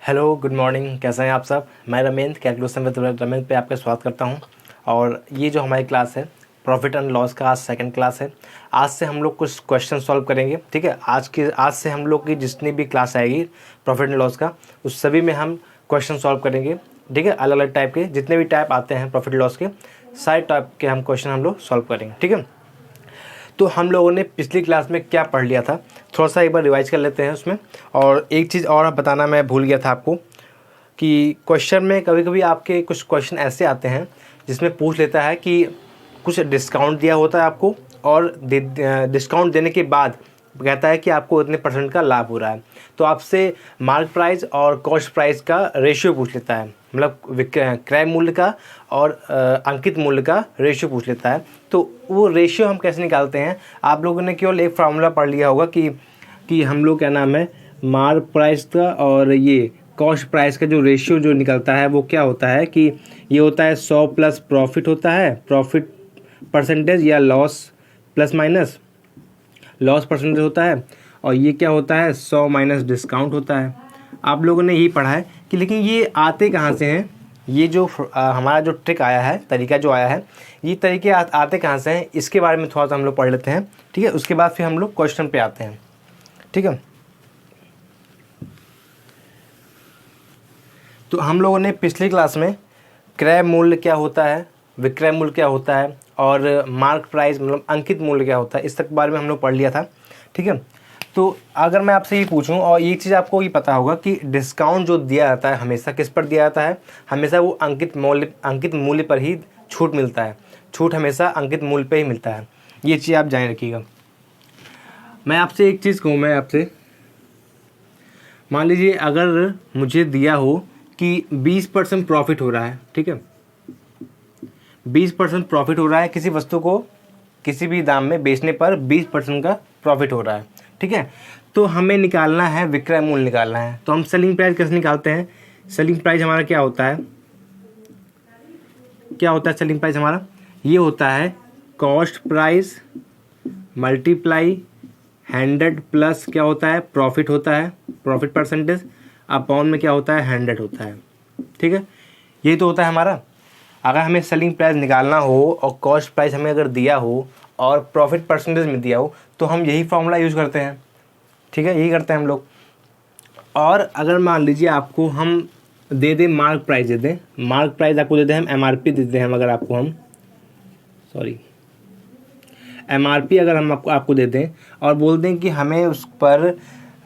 Hello, good morning. कैसे हैं आप सब? मैं रमेंद्र, कैलकुलेशन विद रमेंद्र पे आपका स्वागत करता हूं। और ये जो हमारी क्लास है प्रॉफिट एंड लॉस का, आज सेकंड क्लास है। आज से हम लोग कुछ क्वेश्चन सॉल्व करेंगे, ठीक है। आज से हम लोग की जितनी भी क्लास आएगी प्रॉफिट एंड लॉस का, उस सभी में हम क्वेश्चन सॉल्व करेंगे, ठीक है। अलग अलग टाइप के जितने भी टाइप आते हैं प्रॉफिट लॉस के, सारे टाइप के हम क्वेश्चन हम लोग सॉल्व करेंगे, ठीक है। तो हम लोगों ने पिछली क्लास में क्या पढ़ लिया था, थोड़ा सा एक बार रिवाइज कर लेते हैं उसमें। और एक चीज़ और बताना मैं भूल गया था आपको कि क्वेश्चन में कभी कभी आपके कुछ क्वेश्चन ऐसे आते हैं जिसमें पूछ लेता है कि कुछ डिस्काउंट दिया होता है आपको, और डिस्काउंट देने के बाद कहता है कि आपको इतने परसेंट का लाभ हो रहा है। तो आपसे मार्क प्राइस और कॉस्ट प्राइस का रेशियो पूछ लेता है, मतलब क्रय मूल्य का और अंकित मूल्य का रेशियो पूछ लेता है। तो वो रेशियो हम कैसे निकालते हैं, आप लोगों ने केवल एक फार्मूला पढ़ लिया होगा कि हम लोग क्या नाम है, मार्क प्राइस का और ये कॉस्ट प्राइस का जो रेशियो जो निकलता है वो क्या होता है कि ये होता है 100 प्लस प्रॉफिट होता है, प्रॉफिट परसेंटेज, या loss plus minus loss percentage होता है। और ये क्या होता है, 100 माइनस डिस्काउंट होता है। आप लोगों ने यही पढ़ा है कि लेकिन ये आते कहाँ से हैं, ये जो हमारा जो ट्रिक आया है, तरीका जो आया है, ये तरीके आते कहाँ से हैं, इसके बारे में थोड़ा सा हम लोग पढ़ लेते हैं, ठीक है। उसके बाद फिर हम लोग क्वेश्चन पे आते हैं, ठीक है। तो हम लोगों ने पिछली क्लास में क्रय मूल्य क्या होता है, विक्रय मूल्य क्या होता है, और मार्क प्राइस मतलब अंकित मूल्य क्या होता है, इस तक बारे में हम लोग पढ़ लिया था, ठीक है। तो अगर मैं आपसे ये पूछूं, और एक चीज़ आपको ये पता होगा कि डिस्काउंट जो दिया जाता है हमेशा किस पर दिया जाता है, हमेशा वो अंकित मूल्य पर ही छूट मिलता है। छूट हमेशा अंकित मूल्य पर ही मिलता है, ये चीज़ आप जान रखिएगा। मैं आपसे एक चीज़ कहूँ, मैं आपसे मान लीजिए अगर मुझे दिया हो कि 20% प्रॉफिट हो रहा है, ठीक है, 20% प्रॉफिट हो रहा है, किसी वस्तु को किसी भी दाम में बेचने पर 20% का प्रॉफिट हो रहा है, ठीक है। तो हमें निकालना है विक्रय मूल्य निकालना है। तो हम सेलिंग प्राइस कैसे निकालते हैं, सेलिंग प्राइस हमारा क्या होता है, सेलिंग प्राइस हमारा ये होता है कॉस्ट प्राइस मल्टीप्लाई 100 प्लस क्या होता है, प्रॉफिट होता है, प्रॉफिट परसेंटेज, अपॉन में क्या होता है, 100 होता है, ठीक है। यही तो होता है हमारा। अगर हमें सेलिंग प्राइस निकालना हो और कॉस्ट प्राइस हमें अगर दिया हो और प्रॉफिट परसेंटेज में दिया हो, तो हम यही फॉर्मूला यूज़ करते हैं, ठीक है, यही करते हैं हम लोग। और अगर मान लीजिए आपको हम दे दें मार्क प्राइस, दे दें मार्क प्राइस आपको दे दें, हम MRP दे दें, हम अगर आपको हम MRP अगर हम आपको दे दें और बोल दें कि हमें उस पर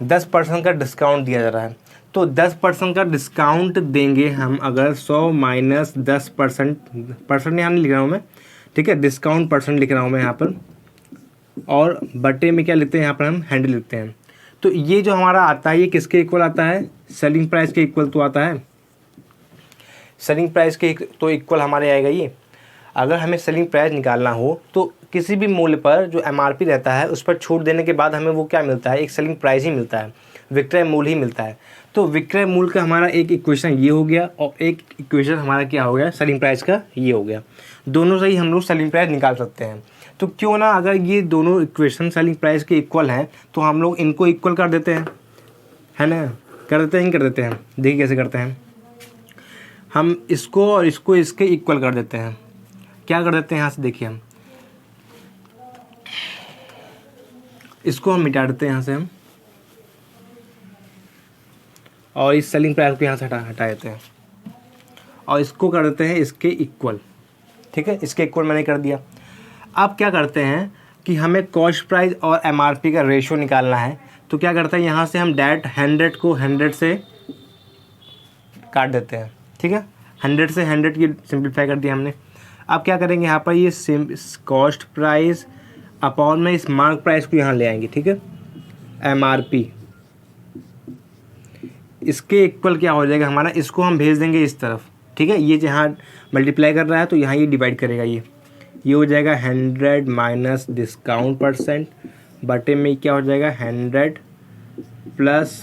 10% का डिस्काउंट दिया जा रहा है, तो 10% का डिस्काउंट देंगे हम अगर 100 माइनस 10%, परसेंट यहाँ नहीं लिख रहा हूँ मैं, ठीक है, डिस्काउंट परसेंट लिख रहा हूँ मैं यहाँ पर, और बटे में क्या लिखते हैं, यहाँ पर हम 100 लिखते हैं। तो ये जो हमारा आता है ये किसके इक्वल आता है, सेलिंग प्राइस के इक्वल तो आता है, सेलिंग प्राइस के तो इक्वल हमारे आएगा ये। अगर हमें सेलिंग प्राइस निकालना हो तो किसी भी मूल्य पर जो MRP रहता है उस पर छूट देने के बाद हमें वो क्या मिलता है, एक सेलिंग प्राइस ही मिलता है, विक्रय मूल्य ही मिलता है। तो विक्रय मूल्य का हमारा एक इक्वेशन ये हो गया, और एक इक्वेशन हमारा क्या हो गया, सेलिंग प्राइस का ये हो गया। दोनों से ही हम लोग सेलिंग प्राइस निकाल सकते हैं। तो क्यों ना, अगर ये दोनों इक्वेशन सेलिंग प्राइस के इक्वल हैं तो हम लोग इनको इक्वल कर देते हैं, है ना, कर देते हैं, कर देते हैं। देखिए कैसे करते हैं, हम इसको और इसको इसके इक्वल कर देते हैं। क्या कर देते हैं, यहाँ से देखिए, हम इसको हम मिटा देते हैं यहाँ से हम, और इस सेलिंग प्राइस को यहाँ से हटा देते हैं, और इसको कर देते हैं इसके इक्वल, ठीक है, इसके इक्वल मैंने कर दिया। अब क्या करते हैं कि हमें कॉस्ट प्राइस और MRP का रेशियो निकालना है। तो क्या करते हैं, यहाँ से हम डायरेक्ट 100 को 100 से काट देते हैं, ठीक है, 100 से 100 की सिंप्लीफाई कर दिया हमने। अब क्या करेंगे, यहाँ पर ये कॉस्ट प्राइस अपॉन में इस मार्क प्राइस को यहाँ ले आएंगे, ठीक है, MRP इसके इक्वल क्या हो जाएगा हमारा, इसको हम भेज देंगे इस तरफ, ठीक है। ये जहाँ मल्टीप्लाई कर रहा है तो यहाँ ये डिवाइड करेगा, ये हो जाएगा 100 माइनस डिस्काउंट परसेंट बटे में क्या हो जाएगा, 100 प्लस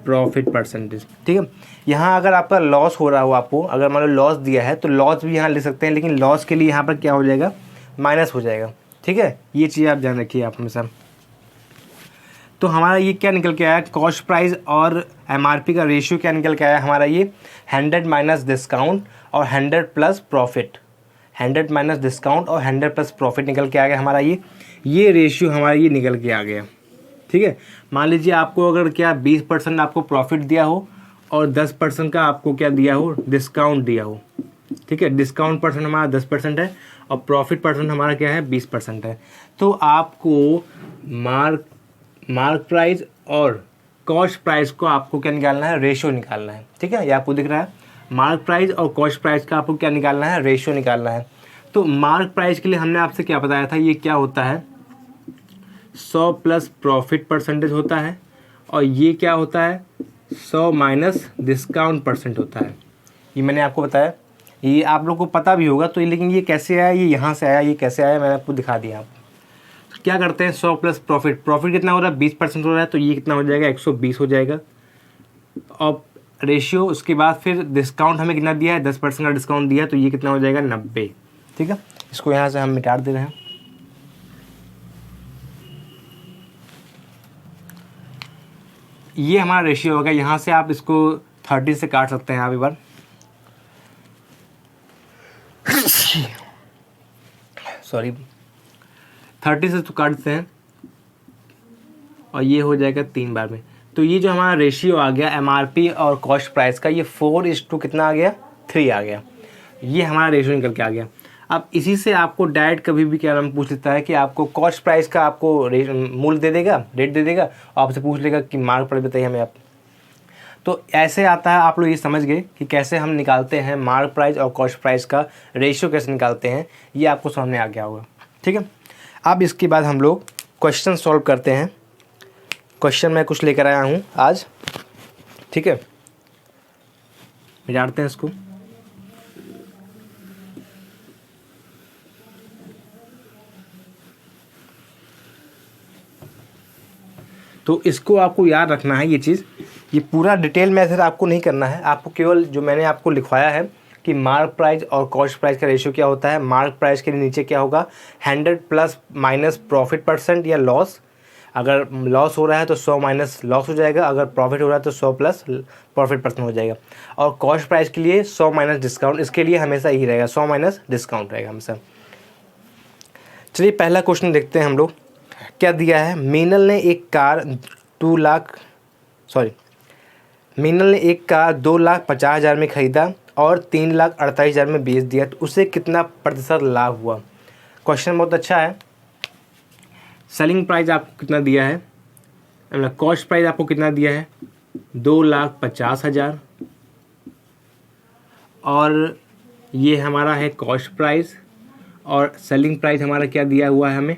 प्रॉफिट परसेंटेज, ठीक है। यहाँ अगर आपका लॉस हो रहा हो, आपको अगर मान लो लॉस दिया है तो लॉस भी यहाँ ले सकते हैं, लेकिन लॉस के लिए यहाँ पर क्या हो जाएगा, माइनस हो जाएगा, ठीक है। ये चीज़ आप ध्यान रखिए आप हमेशा। तो हमारा ये क्या निकल के आया, कॉस्ट प्राइस और एमआरपी का रेशियो क्या निकल के आया हमारा, ये 100 माइनस डिस्काउंट और 100 प्लस प्रॉफिट, 100 माइनस डिस्काउंट और 100 प्लस प्रॉफिट निकल के आ गया हमारा, ये रेशियो हमारा ये निकल के आ गया। ठीक है, मान लीजिए आपको अगर क्या 20% आपको प्रॉफिट दिया हो और 10% का आपको क्या दिया हो, डिस्काउंट दिया हो। ठीक है, डिस्काउंट परसेंट हमारा 10% है और प्रॉफिट परसेंट हमारा क्या है, 20% है। तो आपको मार्क प्राइस और कॉस्ट प्राइस को आपको क्या निकालना है, रेशियो निकालना है। ठीक है, ये आपको दिख रहा है, मार्क प्राइस और कॉस्ट प्राइस का आपको क्या निकालना है, रेशियो निकालना है। तो मार्क प्राइस के लिए हमने आपसे क्या बताया था, ये क्या होता है, 100 प्लस प्रॉफिट परसेंटेज होता है और ये क्या होता है, 100 माइनस डिस्काउंट परसेंट होता है। ये मैंने आपको बताया, ये आप लोग को पता भी होगा। तो लेकिन ये कैसे आया, ये यहाँ से आया, ये कैसे आया मैंने आपको दिखा दिया। आप क्या करते हैं, 100 प्लस प्रॉफिट, प्रॉफिट कितना हो रहा है, 20% हो रहा है, तो ये कितना हो जाएगा, 120 हो जाएगा। और रेशियो उसके बाद फिर डिस्काउंट हमें कितना दिया है, 10% का डिस्काउंट दिया है, तो ये कितना हो जाएगा, 90। ठीक है, इसको यहाँ से हम मिटा दे रहे हैं। ये हमारा रेशियो होगा। यहाँ से आप इसको 30 से काट सकते हैं आप एक बार, सॉरी 30 से तो काटते हैं और ये हो जाएगा 3 बार में। तो ये जो हमारा रेशियो आ गया एमआरपी और कॉस्ट प्राइस का, ये 4:2 कितना आ गया, 3 आ गया। ये हमारा रेशियो निकल के आ गया। अब इसी से आपको डायरेक्ट कभी भी क्या नाम पूछ लेता है कि आपको कॉस्ट प्राइस का आपको मूल्य दे देगा, रेट दे देगा, और आपसे पूछ लेगा कि मार्क प्राइस बताइए हमें आप। तो ऐसे आता है, आप लोग ये समझ गए कि कैसे हम निकालते हैं मार्क प्राइस और कॉस्ट प्राइस का रेशियो कैसे निकालते हैं, ये आपको समझ में आ गया होगा। ठीक है, अब इसके बाद हम लोग क्वेश्चन सॉल्व करते हैं। क्वेश्चन मैं कुछ लेकर आया हूँ आज। ठीक है, मिटाते हैं इसको। तो इसको आपको याद रखना है, ये चीज़, ये पूरा डिटेल में ऐसे आपको नहीं करना है। आपको केवल जो मैंने आपको लिखवाया है कि मार्क प्राइस और कॉस्ट प्राइस का रेशियो क्या होता है। मार्क प्राइस के नीचे क्या होगा, 100 प्लस माइनस प्रॉफिट परसेंट या लॉस। अगर लॉस हो रहा है तो 100 माइनस लॉस हो जाएगा, अगर प्रॉफिट हो रहा है तो 100 प्लस प्रॉफिट परसेंट हो जाएगा। और कॉस्ट प्राइस के लिए 100 माइनस डिस्काउंट, इसके लिए हमेशा यही रहेगा, 100 माइनस डिस्काउंट रहेगा हमेशा। चलिए पहला क्वेश्चन देखते हैं हम लोग, क्या दिया है। मीनल ने एक कार 2,50,000 में ख़रीदा और 3,48,000 में बेच दिया, तो उसे कितना प्रतिशत लाभ हुआ। क्वेश्चन बहुत अच्छा है। सेलिंग प्राइस आपको कितना दिया है, मतलब कॉस्ट प्राइस आपको कितना दिया है, 2,50,000 और ये हमारा है कॉस्ट प्राइस, और सेलिंग प्राइस हमारा क्या दिया हुआ है हमें,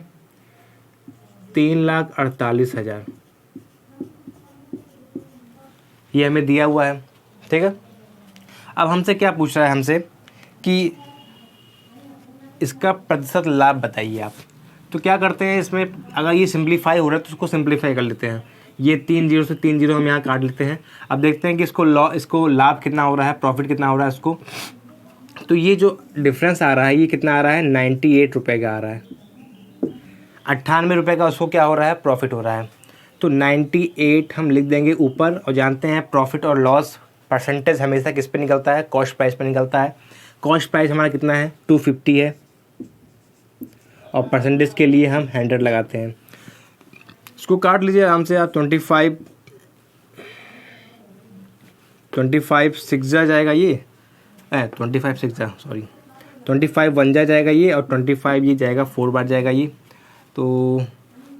3,48,000 ये हमें दिया हुआ है। ठीक है, अब हमसे क्या पूछ रहा है, हमसे कि इसका प्रतिशत लाभ बताइए आप। तो क्या करते हैं इसमें, अगर ये सिंप्लीफाई हो रहा है तो उसको सिंप्लीफाई कर लेते हैं। ये 3 0 से 3 0 हम यहाँ काट लेते हैं। अब देखते हैं कि इसको लाभ कितना हो रहा है, प्रॉफिट कितना हो रहा है इसको। तो ये जो डिफरेंस आ रहा है, ये कितना आ रहा है, 98 रुपये का आ रहा है। 98 रुपये का उसको क्या हो रहा है, प्रॉफिट हो रहा है। तो 98 हम लिख देंगे ऊपर, और जानते हैं प्रॉफिट और लॉस परसेंटेज हमेशा किस पे निकलता है, कॉस्ट प्राइस पे निकलता है। कॉस्ट प्राइस हमारा कितना है, 250 है, और परसेंटेज के लिए हम 100 लगाते हैं। इसको काट लीजिए आराम से आप, 25 6 जाएगा ये, 25 6 सॉरी 25 1 जाएगा ये, और 25 ये जाएगा 4 बार जाएगा ये। तो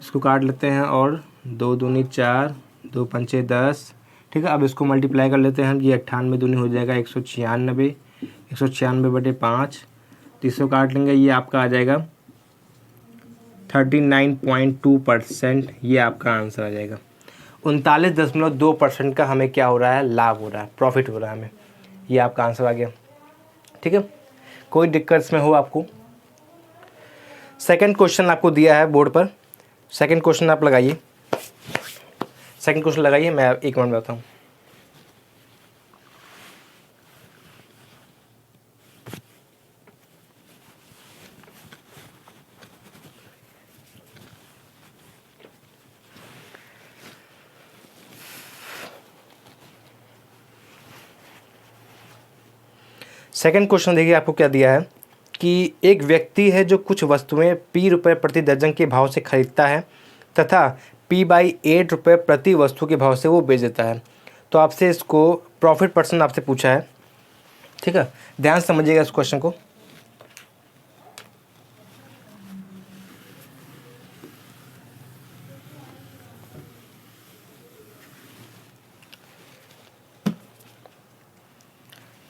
इसको काट लेते हैं, और 2 दूनी 4, 2 पंचे 10। ठीक है, अब इसको मल्टीप्लाई कर लेते हैं हम, ये 98 दूनी हो जाएगा 196, 196/5। तो इसको काट लेंगे, ये आपका आ जाएगा 39.2%, ये आपका आंसर आ जाएगा। 39.2% का हमें क्या हो रहा है, लाभ हो रहा है, प्रॉफिट हो रहा है हमें। ये आपका आंसर आ गया। ठीक है, कोई दिक्कत इसमें हो आपको। सेकंड क्वेश्चन आपको दिया है बोर्ड पर, सेकंड क्वेश्चन आप लगाइए। सेकंड क्वेश्चन लगाइए, मैं 1 मिनट में बताऊँ। सेकंड क्वेश्चन देखिए आपको क्या दिया है कि एक व्यक्ति है जो कुछ वस्तुएं ₹P प्रति दर्जन के भाव से खरीदता है तथा P/8 प्रति वस्तु के भाव से वो बेच देता है। तो आपसे इसको प्रॉफिट परसेंट आपसे पूछा है, ठीक है। ध्यान से समझिएगा इस क्वेश्चन को।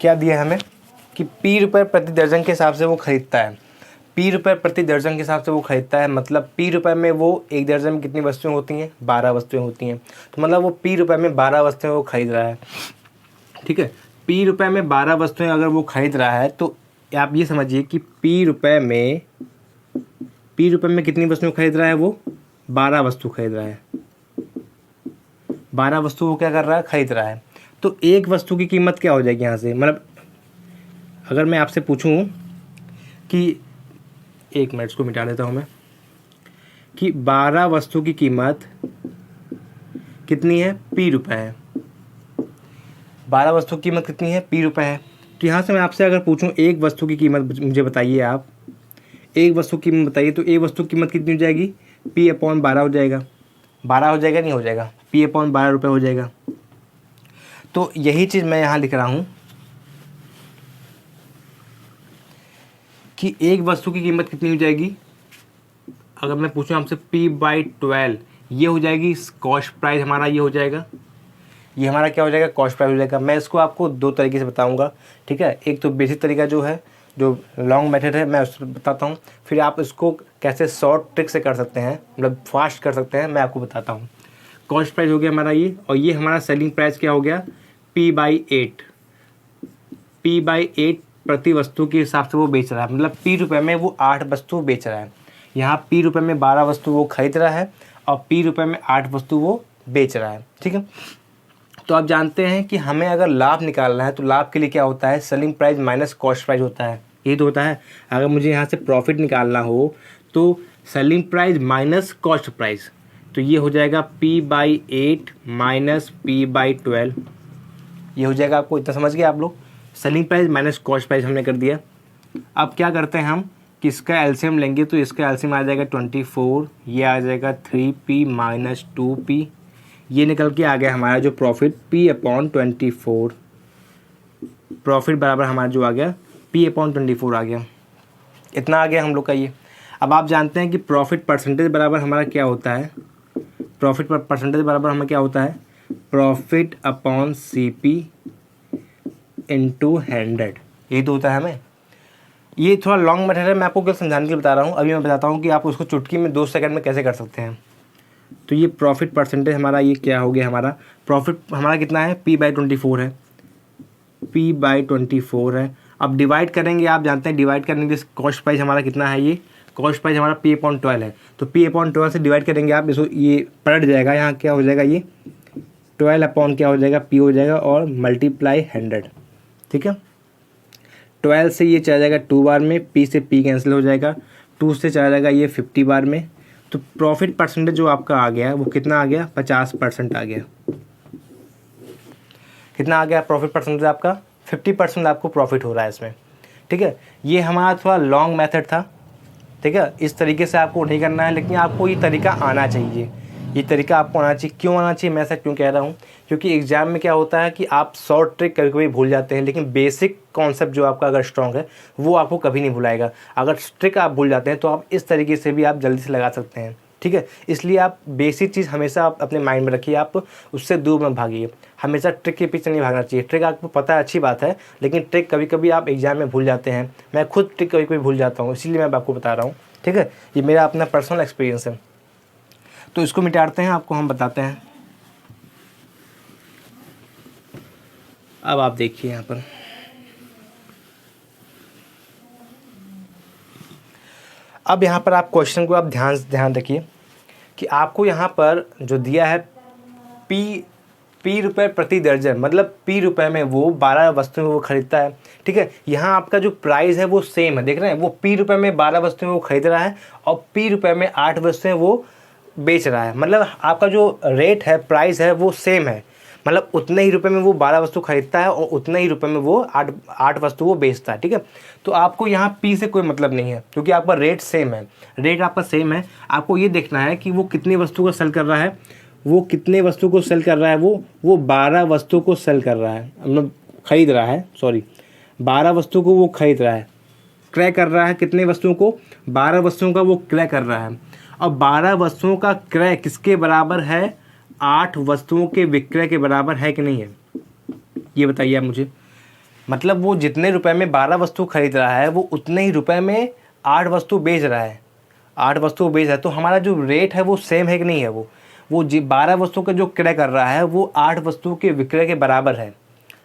क्या दिया है हमें कि ₹P प्रति दर्जन के हिसाब से वो खरीदता है। ₹P प्रति दर्जन के हिसाब से वो खरीदता है, मतलब ₹P में वो एक दर्जन में कितनी वस्तुएं होती हैं? 12 वस्तुएं होती हैं। तो मतलब वो ₹P में 12 वस्तुएं वो खरीद रहा है, ठीक है। ₹P में 12 वस्तुएं अगर वो खरीद रहा है तो आप ये समझिए कि ₹P में कितनी वस्तुएं खरीद रहा है? वो 12 वस्तु खरीद रहा है। 12 वस्तु वो क्या कर रहा है? खरीद रहा है। तो एक वस्तु की कीमत क्या हो जाएगी यहाँ से? मतलब अगर मैं आपसे पूछूं कि 1 मिनट इसको मिटा देता हूँ मैं, कि 12 वस्तु की कीमत कितनी है? ₹P है। 12 वस्तु की कीमत कितनी है? ₹P है। तो यहाँ से मैं आपसे अगर पूछूं एक वस्तु की कीमत मुझे बताइए, आप एक वस्तु की कीमत बताइए, तो एक वस्तु की कीमत कितनी हो जाएगी? P/12 हो जाएगा। 12 हो जाएगा, नहीं हो जाएगा? P/12 हो जाएगा। तो यही चीज़ मैं यहाँ लिख रहा हूँ कि एक वस्तु की कीमत कितनी हो जाएगी। अगर मैं पूछूं आपसे P/12, ये हो जाएगी कॉस्ट प्राइस हमारा, ये हो जाएगा, ये हमारा क्या हो जाएगा? कॉस्ट प्राइस हो जाएगा। मैं इसको आपको 2 तरीके से बताऊंगा, ठीक है। एक तो बेसिक तरीका जो है, जो लॉन्ग मेथड है, मैं उसको बताता हूँ। फिर आप इसको कैसे शॉर्ट ट्रिक से कर सकते हैं, मतलब फास्ट कर सकते हैं, मैं आपको बताता हूँ। कॉस्ट प्राइस हो गया हमारा ये, और ये हमारा सेलिंग प्राइस क्या हो गया? P/8 प्रति वस्तु के हिसाब से वो बेच रहा है, मतलब P में वो 8 वस्तु बेच रहा है। यहाँ P में 12 वस्तु वो खरीद रहा है और P में 8 वस्तु वो बेच रहा है, ठीक है। तो आप जानते हैं कि हमें अगर लाभ निकालना है तो लाभ के लिए क्या होता है? Selling price minus cost price होता है, ये तो होता है। अगर मुझे यहाँ से प्रॉफिट निकालना हो तो selling price minus cost price, तो ये हो जाएगा P/8 माइनस P/12, ये हो जाएगा। आपको इतना समझ गए आप लोग? Selling price minus cost price हमने कर दिया। अब क्या करते हैं हम कि इसका एलसीएम लेंगे, तो इसका एलसीएम आ जाएगा 24, ये आ जाएगा 3P माइनस 2P, ये निकल के आ गया हमारा जो प्रॉफिट P/24। प्रॉफिट बराबर हमारा जो आ गया P/24 आ गया। इतना आ गया हम लोग का ये। अब आप जानते हैं कि प्रॉफिट परसेंटेज बराबर हमारा क्या होता है? प्रॉफिट परसेंटेज बराबर हमें क्या होता है? प्रॉफिट अपॉन CP इंटू 100, ये तो होता है हमें। ये थोड़ा लॉन्ग मेथड है, मैं आपको क्या समझाने के लिए बता रहा हूँ। अभी मैं बताता हूँ कि आप उसको चुटकी में 2 सेकंड में कैसे कर सकते हैं। तो ये प्रॉफिट परसेंटेज हमारा ये क्या हो गया? हमारा प्रॉफिट हमारा कितना है? P/24 है, P/24 है। अब डिवाइड करेंगे, आप जानते हैं डिवाइड करने के कॉस्ट प्राइस हमारा कितना है? ये कॉस्ट प्राइस हमारा P/12 है, तो P/12 से डिवाइड करेंगे आप, इसको ये पलट जाएगा, यहाँ क्या हो जाएगा? ये 12 अपॉन क्या हो जाएगा? P हो जाएगा और मल्टीप्लाई 100, ठीक है। 12 से ये चला जाएगा 2 बार में, P से P कैंसिल हो जाएगा, 2 से चला जाएगा ये 50 बार में। तो प्रॉफिट परसेंटेज जो आपका आ गया वो कितना आ गया? 50% आ गया। कितना आ गया प्रॉफिट परसेंटेज आपका? 50% आपको प्रॉफिट हो रहा है इसमें, ठीक है। ये हमारा थोड़ा लॉन्ग मेथड था, ठीक है। इस तरीके से आपको नहीं करना है, लेकिन आपको ये तरीका आना चाहिए। ये तरीका आपको आना चाहिए। क्यों आना चाहिए? मैं ऐसा क्यों कह रहा हूँ? क्योंकि एग्जाम में क्या होता है कि आप शॉर्ट ट्रिक कभी कभी भूल जाते हैं, लेकिन बेसिक कॉन्सेप्ट जो आपका अगर स्ट्रॉन्ग है वो आपको कभी नहीं भुलाएगा। अगर ट्रिक आप भूल जाते हैं तो आप इस तरीके से भी आप जल्दी से लगा सकते हैं, ठीक है। इसलिए आप बेसिक चीज़ हमेशा आप अपने माइंड में रखिए, आप उससे दूर मत भागिए। हमेशा ट्रिक के पीछे नहीं भागना चाहिए। ट्रिक आपको पता है, अच्छी बात है, लेकिन ट्रिक कभी कभी आप एग्जाम में भूल जाते हैं। मैं खुद ट्रिक कभी कभी भूल जाता हूँ, इसीलिए मैं आपको बता रहा हूँ, ठीक है। ये मेरा अपना पर्सनल एक्सपीरियंस है। तो इसको मिटाते हैं, आपको हम बताते हैं। अब आप देखिए यहाँ पर, अब यहाँ पर आप क्वेश्चन को आप ध्यान रखिए कि आपको यहाँ पर जो दिया है P रुपये प्रति दर्जन, मतलब P में वो 12 वस्तुएं वो खरीदता है, ठीक है। यहाँ आपका जो प्राइस है वो सेम है, देख रहे हैं, वो P में 12 वस्तुएं वो खरीद रहा है और P में 8 वस्तुएं वो बेच रहा है। मतलब आपका जो रेट है, प्राइस है, वो सेम है। मतलब उतने ही रुपए में वो 12 वस्तु खरीदता है और उतने ही रुपए में वो 8 वस्तु वो बेचता है, ठीक है। तो आपको यहाँ पी से कोई मतलब नहीं है क्योंकि आपका रेट सेम है, रेट आपका सेम है। आपको ये देखना है कि वो कितनी वस्तु को सेल कर रहा है, वो कितने वस्तु को सेल कर रहा है, वो 12 वस्तु को सेल कर रहा है, मतलब खरीद रहा है, सॉरी 12 वस्तु को वो खरीद रहा है, क्रय कर रहा है। कितने वस्तुओं को? 12 वस्तुओं का वो क्रय कर रहा है। और 12 वस्तुओं का क्रय किसके बराबर है? 8 वस्तुओं के विक्रय के बराबर है कि नहीं है, ये बताइए आप मुझे। मतलब वो जितने रुपए में 12 वस्तु खरीद रहा है वो उतने ही रुपए में 8 वस्तु बेच रहा है, 8 वस्तु बेच रहा है। तो हमारा जो रेट है वो सेम है कि नहीं है? वो 12 वस्तुओं का जो क्रय कर रहा है वो 8 वस्तुओं के विक्रय के बराबर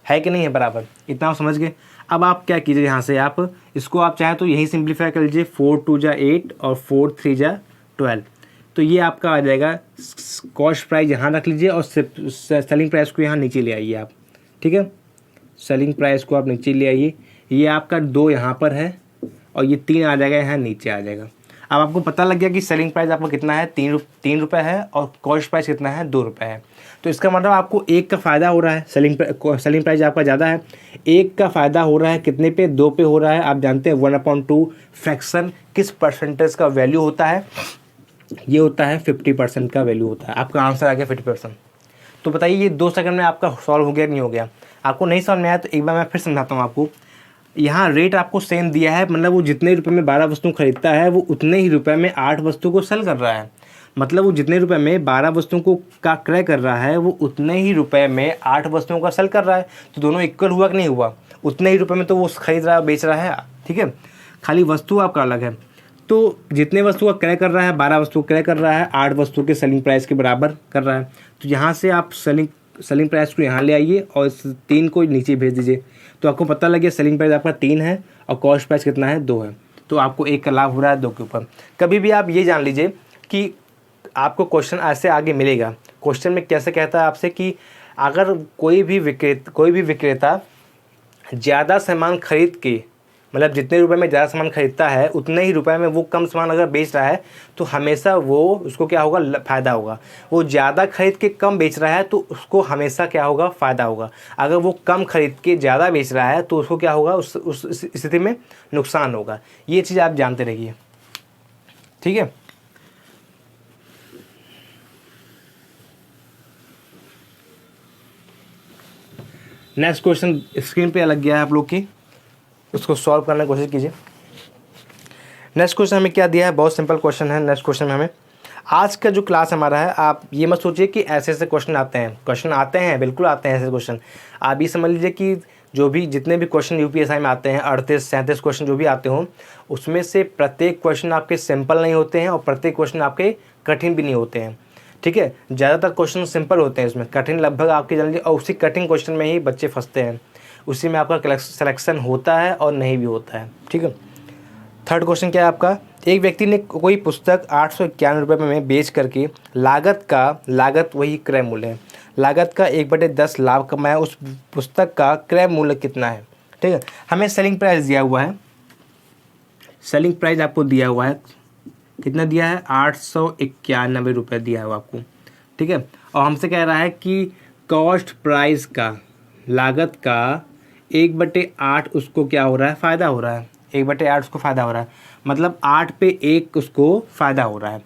है कि नहीं है बराबर? इतना आप समझ गए। अब आप क्या कीजिए, यहाँ से आप इसको आप चाहे तो यही सिंप्लीफाई कर लीजिए, 4 2 जा 8 और 4 3 जा 12। तो ये आपका आ जाएगा, कॉस्ट प्राइस यहाँ रख लीजिए और सेलिंग प्राइस को यहाँ नीचे ले आइए आप, ठीक है। सेलिंग प्राइस को आप नीचे ले आइए, ये आपका 2 यहाँ पर है और ये 3 आ जाएगा यहाँ नीचे आ जाएगा। अब आपको पता लग गया कि सेलिंग प्राइस आपका कितना है, 3 रुपये है और कॉस्ट प्राइस कितना है, 2 रुपये है। तो इसका मतलब आपको 1 का फ़ायदा हो रहा है, सेलिंग प्राइस आपका ज़्यादा है, 1 का फ़ायदा हो रहा है कितने पे? 2 पे हो रहा है। आप जानते हैं 1/2 फ्रैक्शन किस परसेंटेज का वैल्यू होता है? ये होता है 50% का वैल्यू होता है। आपका आंसर आ गया 50%। तो बताइए ये 2 सेकंड में आपका सॉल्व हो गया नहीं हो गया? आपको नहीं समझ में आया तो एक बार मैं फिर समझाता हूँ आपको। यहाँ रेट आपको सेम दिया है, मतलब वो जितने रुपए में 12 वस्तु खरीदता है वो उतने ही रुपए में 8 वस्तु को सेल कर रहा है। मतलब वो जितने रुपए में 12 वस्तुओं को का क्रय कर रहा है वो उतने ही रुपए में 8 वस्तुओं का सेल कर रहा है। तो दोनों इक्वल हुआ कि नहीं हुआ? उतने ही रुपए में तो वो खरीद रहा है, बेच रहा है, ठीक है। खाली वस्तु आपका अलग है। तो जितने वस्तु का क्रय कर रहा है, 12 वस्तु क्रय कर रहा है, 8 वस्तु के सेलिंग प्राइस के बराबर कर रहा है। तो यहाँ से आप सेलिंग प्राइस को यहाँ ले आइए और इस 3 को नीचे भेज दीजिए। तो आपको पता लगे सेलिंग प्राइस आपका 3 है और कॉस्ट प्राइस कितना है, 2 है। तो आपको 1 का लाभ हो रहा है 2 के ऊपर। कभी भी आप ये जान लीजिए कि आपको क्वेश्चन ऐसे आगे मिलेगा। क्वेश्चन में कैसे कहता है आपसे कि अगर कोई भी विक्रेता ज़्यादा सामान खरीद के, मतलब जितने रुपए में ज़्यादा सामान खरीदता है उतने ही रुपए में वो कम सामान अगर बेच रहा है तो हमेशा वो उसको क्या होगा, फ़ायदा होगा। वो ज़्यादा खरीद के कम बेच रहा है तो उसको हमेशा क्या होगा, फ़ायदा होगा। अगर वो कम खरीद के ज़्यादा बेच रहा है तो उसको क्या होगा, उस स्थिति में नुकसान होगा। ये चीज़ आप जानते रहिए, ठीक है। नेक्स्ट क्वेश्चन स्क्रीन पे लग गया है आप लोग की, उसको सॉल्व करने की कोशिश कीजिए। नेक्स्ट क्वेश्चन हमें क्या दिया है, बहुत सिंपल क्वेश्चन है। नेक्स्ट क्वेश्चन में हमें आज का जो क्लास हमारा है, आप ये मत सोचिए कि ऐसे ऐसे क्वेश्चन आते हैं, बिल्कुल आते हैं ऐसे क्वेश्चन। आप ये समझ लीजिए कि जितने भी क्वेश्चन यूपीएसआई में आते हैं, 38-37 क्वेश्चन जो भी आते हों, उसमें से प्रत्येक क्वेश्चन आपके सिंपल नहीं होते हैं और प्रत्येक क्वेश्चन आपके कठिन भी नहीं होते हैं, ठीक है। ज़्यादातर क्वेश्चन सिंपल होते हैं, इसमें कठिन लगभग आपके जान लीजिए, और उसी कठिन क्वेश्चन में ही बच्चे फंसते हैं, उसी में आपका सिलेक्शन होता है और नहीं भी होता है, ठीक है। थर्ड क्वेश्चन क्या है आपका, एक व्यक्ति ने कोई पुस्तक 891 रुपये में बेच करके लागत वही क्रय मूल्य है, लागत का 1/10 लाभ कमाया, उस पुस्तक का क्रय मूल्य कितना है, ठीक है। हमें सेलिंग प्राइस दिया हुआ है, सेलिंग प्राइस आपको दिया हुआ है, कितना दिया है, 891 रुपये दिया हुआ आपको, ठीक है। और हमसे कह रहा है कि कॉस्ट प्राइस का, लागत का 1/8 उसको क्या हो रहा है, फ़ायदा हो रहा है, 1/8 उसको फ़ायदा हो रहा है, मतलब 8 पे 1 उसको फ़ायदा हो रहा है।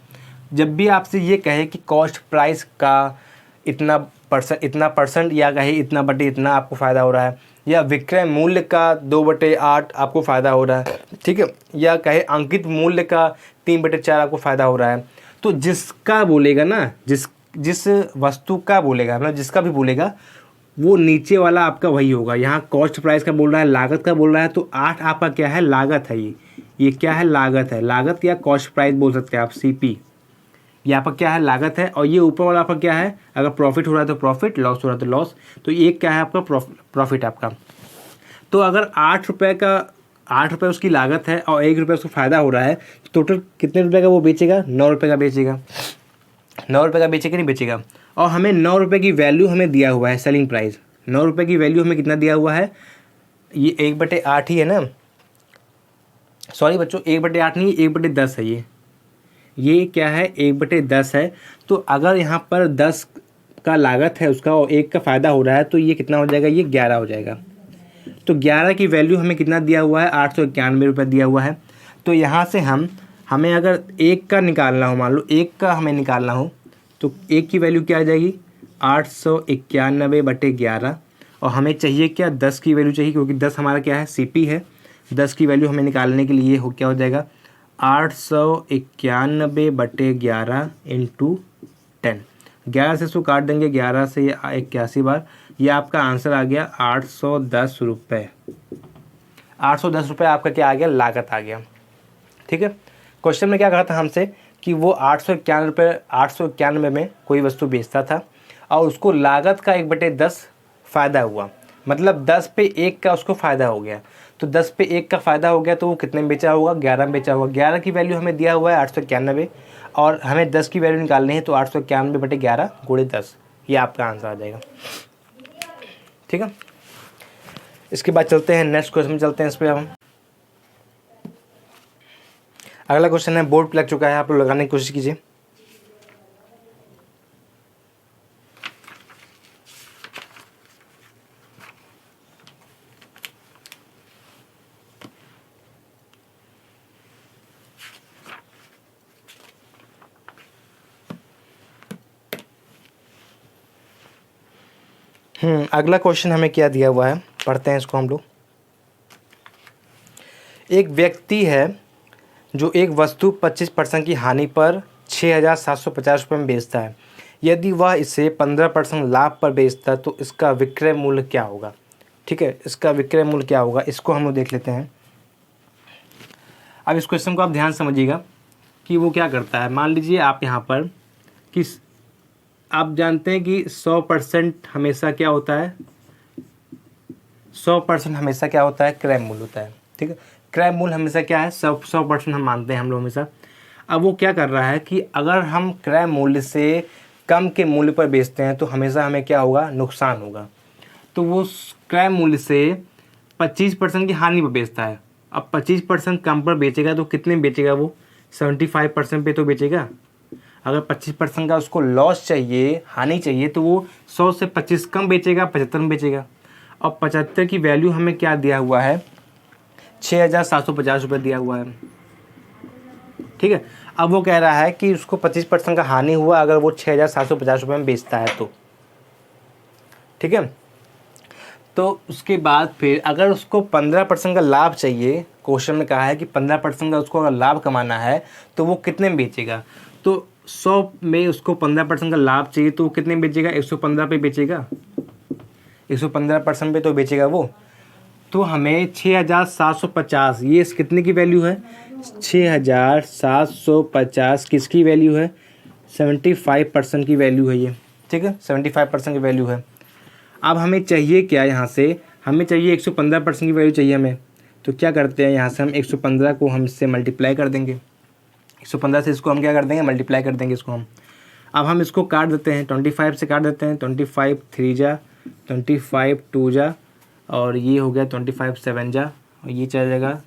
जब भी आपसे ये कहे कि कॉस्ट प्राइस का इतना परसेंट या कहे इतना बटे इतना आपको फ़ायदा हो रहा है, या विक्रय मूल्य का 2/8 आपको फ़ायदा हो रहा है, ठीक है, या कहे अंकित मूल्य का 3/4 आपको फ़ायदा हो रहा है, तो जिसका बोलेगा ना, जिस वस्तु का बोलेगा, मतलब जिसका भी बोलेगा वो नीचे वाला आपका वही होगा। यहाँ कॉस्ट प्राइस का बोल रहा है, लागत का बोल रहा है, तो 8 आपका क्या है, लागत है। ये क्या है, लागत है, लागत या कॉस्ट प्राइस बोल सकते हैं आप, सीपी। ये आपका क्या है, लागत है। और ये ऊपर वाला आपका क्या है, अगर प्रॉफिट हो रहा है तो प्रॉफिट, लॉस हो रहा है तो लॉस। तो ये क्या है आपका, प्रॉफिट आपका। तो अगर 8 रुपये उसकी लागत है और 1 रुपये उसको फ़ायदा हो रहा है, तो टोटल कितने रुपये का वो बेचेगा, 9 रुपये का बेचेगा, 9 रुपये का बेचेगा, नहीं बेचेगा। और हमें 9 रुपये की वैल्यू हमें दिया हुआ है, सेलिंग प्राइस 9 रुपये की वैल्यू हमें कितना दिया हुआ है, ये 1/8 ही है ना, सॉरी बच्चों 1/8 नहीं, 1/10 है। ये क्या है, 1/10 है। तो अगर यहाँ पर 10 आपका लागत है उसका और 1 का फ़ायदा हो रहा है, तो ये कितना हो जाएगा, ये 11 हो जाएगा। तो 11 की वैल्यू हमें कितना दिया हुआ है, 891 रुपये दिया हुआ है। तो यहाँ से हमें अगर 1 का निकालना हो, मान लो 1 का हमें निकालना हो, तो 1 की वैल्यू क्या आ जाएगी, 891/11। और हमें चाहिए क्या, 10 की वैल्यू चाहिए, क्योंकि 10 हमारा क्या है, सीपी है। 10 की वैल्यू हमें निकालने के लिए क्या हो जाएगा, 891/11 इंटू 10। 11 से इसको काट देंगे, 11 से 81 बार, ये आपका आंसर आ गया 810 रुपये। 810 रुपये आपका क्या आ गया, लागत आ गया। ठीक है, क्वेश्चन में क्या कहा था हमसे कि वो 891 में कोई वस्तु बेचता था और उसको लागत का 1/10 फ़ायदा हुआ, मतलब 10 पे 1 का उसको फ़ायदा हो गया। तो 10 पे 1 का फ़ायदा हो गया तो वो कितने में बेचा होगा, 11 में बेचा होगा। 11 की वैल्यू हमें दिया हुआ है 891 और हमें 10 की वैल्यू निकालनी है, तो 891/11 × 10, ये आपका आंसर आ जाएगा। ठीक है, इसके बाद चलते हैं नेक्स्ट क्वेश्चन में, चलते हैं इस पर हम। अगला क्वेश्चन है, बोर्ड पे लग चुका है, आप लोग लगाने की कोशिश कीजिए। अगला क्वेश्चन हमें क्या दिया हुआ है, पढ़ते हैं इसको हम लोग। एक व्यक्ति है जो एक वस्तु 25% की हानि पर 6,750 रुपये में बेचता है। यदि वह इसे 15% लाभ पर बेचता है तो इसका विक्रय मूल्य क्या होगा। ठीक है, इसका विक्रय मूल्य क्या होगा, इसको हम लोग देख लेते हैं। अब इस क्वेश्चन को आप ध्यान समझिएगा कि वो क्या करता है। मान लीजिए आप यहाँ पर कि आप जानते हैं कि 100% हमेशा क्या होता है, 100% हमेशा क्या होता है, क्रय मूल्य होता है। ठीक है, क्रय मूल्य हमेशा क्या है, 100% हम मानते हैं हम लोग हमेशा। अब वो क्या कर रहा है कि अगर हम क्रय मूल्य से कम के मूल्य पर बेचते हैं तो हमेशा हमें क्या होगा, नुकसान होगा। तो वो क्रय मूल्य से 25% की हानि पर बेचता है। अब 25% कम पर बेचेगा तो कितने बेचेगा, वो 75% पे तो बेचेगा। अगर 25% का उसको लॉस चाहिए, हानि चाहिए, तो वो 100 से 25 कम बेचेगा, 75 में बेचेगा। और 75 की वैल्यू हमें क्या दिया हुआ है, 6,750 रुपये दिया हुआ है। ठीक है, अब वो कह रहा है कि उसको 25% का हानि हुआ अगर वो 6,750 रुपये में बेचता है तो। ठीक है, तो उसके बाद फिर अगर उसको 15% का लाभ चाहिए, क्वेश्चन में कहा है कि 15% का उसको अगर लाभ कमाना है तो वो कितने में बेचेगा। तो 100 में उसको 15% का लाभ चाहिए तो वो कितने में बेचेगा, 115 पे बेचेगा, 115% पे तो बेचेगा वो। तो हमें 6,750, ये कितने की वैल्यू है, 6,750 किसकी वैल्यू है, 75% की वैल्यू है ये। ठीक है, 75% की वैल्यू है। अब हमें चाहिए क्या, यहाँ से हमें चाहिए 115% की वैल्यू चाहिए हमें। तो क्या करते हैं, यहाँ से हम 115 को हम इससे मल्टीप्लाई कर देंगे, 115 से इसको हम क्या कर देंगे, मल्टीप्लाई कर देंगे इसको हम। अब हम इसको काट देते हैं, 25 से काट देते हैं, 25 3 जा, 25 2 जा, और ये हो गया 25 7 जा, और ये चला जाएगा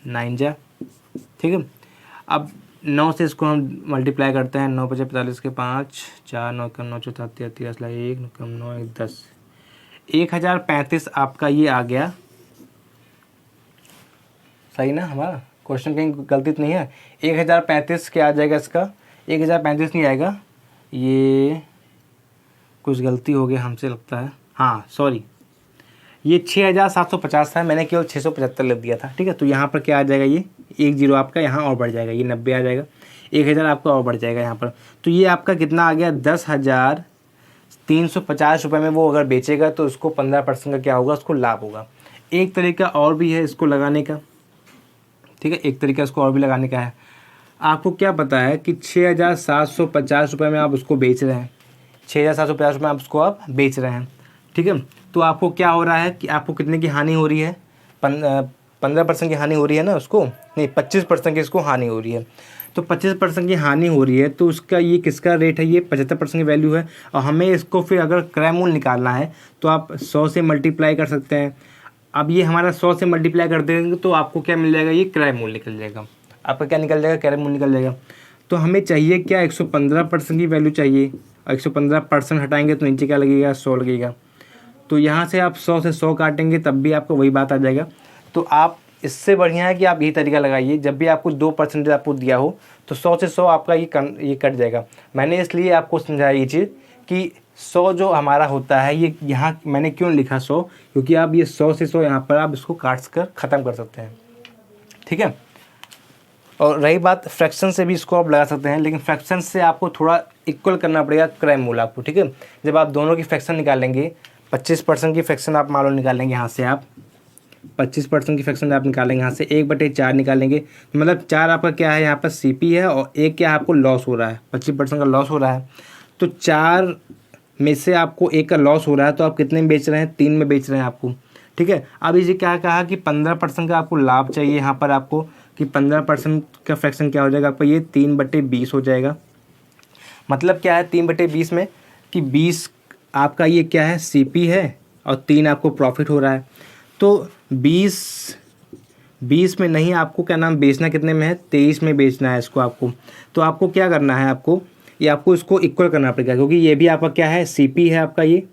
9 जा। ठीक है, अब 9 से इसको हम मल्टीप्लाई करते हैं, 9 × 45 के 5, 4 9 कम 9 4 13 13 1 कम 9 1 10, 1035 आपका ये आ गया। सही ना, हमारा क्वेश्चन कहीं गलती तो नहीं है। 1035 क्या आ जाएगा इसका, 1035 नहीं आएगा, ये कुछ गलती हो गया हमसे लगता है, हाँ सॉरी, ये 6,750 था, मैंने केवल 675 लिख दिया था। ठीक है, तो यहाँ पर क्या आ जाएगा, ये 1 0 आपका यहाँ और बढ़ जाएगा, ये 90 आ जाएगा, 1000 आपका और बढ़ जाएगा यहाँ पर। तो ये आपका कितना आ गया, 10,350 रुपये में वो अगर बेचेगा तो उसको 15% का क्या होगा, उसको लाभ होगा। एक तरीका और भी है इसको लगाने का। ठीक है, एक तरीका इसको और भी लगाने का है। आपको क्या पता है कि 6,750 रुपये में आप उसको बेच रहे हैं, 6,750 रुपये में आप उसको आप बेच रहे हैं। ठीक है, तो आपको क्या हो रहा है कि आपको कितने की हानि हो रही है, 15% की हानि हो रही है ना उसको, नहीं 25% की इसको हानि हो रही है। तो 25% की हानि हो रही है तो उसका ये किसका रेट है, ये 75% की वैल्यू है। और हमें इसको फिर अगर क्रय मूल्य निकालना है तो आप 100 से मल्टीप्लाई कर सकते हैं। अब ये हमारा 100 से मल्टीप्लाई कर देंगे तो आपको क्या मिल जाएगा, ये क्रय मूल्य निकल जाएगा, आपका क्या निकल जाएगा, क्रय मूल्य निकल जाएगा। तो हमें चाहिए क्या, 115% की वैल्यू चाहिए। 115% हटाएंगे तो नीचे क्या लगेगा, 100 लगेगा। तो यहाँ से आप 100 से 100 काटेंगे तब भी आपको वही बात आ जाएगा। तो आप इससे बढ़िया है कि आप यही तरीका लगाइए, जब भी आपको 2% आपको दिया हो तो 100 से 100 आपका ये कट जाएगा। मैंने इसलिए आपको समझाया ये चीज़ कि 100 जो हमारा होता है, ये यहाँ मैंने क्यों लिखा 100, क्योंकि आप ये 100 से 100 यहाँ पर आप इसको काट कर ख़त्म कर सकते हैं, ठीक है। और रही बात फ्रैक्शन से भी इसको आप लगा सकते हैं, लेकिन फ्रैक्शन से आपको थोड़ा इक्वल करना पड़ेगा क्रय मूल आपको, ठीक है। जब आप दोनों की फ्रैक्शन निकालेंगे, 25% की फ्रैक्शन आप मान लो निकालेंगे, यहाँ से आप 25% की फ्रैक्शन आप निकालेंगे, यहाँ से 1/4 निकालेंगे, मतलब 4 आपका क्या है यहाँ पर CP है, और 1 क्या आपको लॉस हो रहा है, 25% का लॉस हो रहा है। तो 4 में से आपको 1 का लॉस हो रहा है, तो आप कितने में बेच रहे हैं, 3 में बेच रहे हैं आपको, ठीक है। अब इसे क्या कहा कि 15% का आपको लाभ चाहिए यहाँ पर आपको, कि 15% का फ्रैक्शन क्या हो जाएगा आपका, ये 3/20 हो जाएगा। मतलब क्या है 3/20 में, कि 20 आपका ये क्या है CP है और 3 आपको प्रॉफिट हो रहा है। तो 20 में नहीं, आपको क्या नाम बेचना कितने में है, 23 में बेचना है इसको आपको। तो आपको क्या करना है, आपको इसको इक्वल करना पड़ेगा, क्योंकि ये भी आपका क्या है CP है आपका, ये